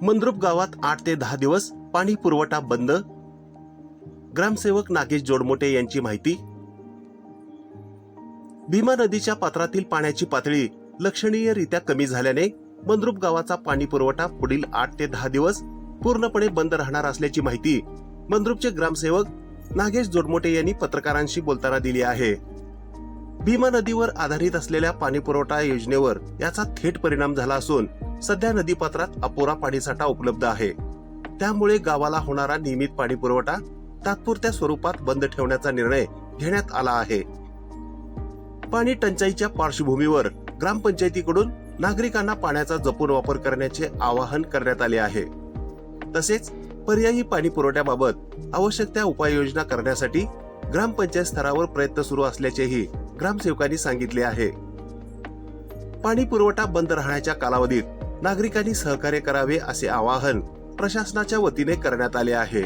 मंद्रुप गावात 8 ते 10 दिवस पाणी पुरवठा बंद. ग्रामसेवक नागेश जोडमोटे यांची माहिती. भीमा नदीच्या पात्रातील पाण्याची पातळी लक्षणीयरित्या कमी झाल्याने मंद्रुप गावाचा पाणी पुरवठा पुढील 8 ते 10 दिवस पूर्णपणे बंद राहणार असल्याची माहिती मंद्रुपचे ग्रामसेवक नागेश जोडमोटे यांनी पत्रकारांशी बोलताना दिली आहे. भीमा नदीवर आधारित असलेल्या पाणी पुरवठा योजनेवर याचा थेट परिणाम झाला असून सध्या नदीपात्रात अपुरा पाणीसाठा उपलब्ध आहे. त्यामुळे गावाला होणारा नियमित पाणी पुरवठा तात्पुरत्या स्वरूपात बंद ठेवण्याचा निर्णय घेण्यात आला आहे. पाणी टंचाईच्या पार्श्वभूमीवर ग्रामपंचायतीकडून नागरिकांना पाण्याचा जपून वापर करण्याचे आवाहन करण्यात आले आहे. तसेच पर्यायी पाणी पुरवठ्याबाबत आवश्यक त्या उपाययोजना करण्यासाठी ग्रामपंचायत स्तरावर प्रयत्न सुरू असल्याचेही ग्रामसेवकांनी सांगितले आहे. पाणी पुरवठा बंद राहण्याच्या कालावधीत नागरिकांनी सहकार्य करावे असे आवाहन प्रशासनाच्या वतीने करण्यात आले आहे.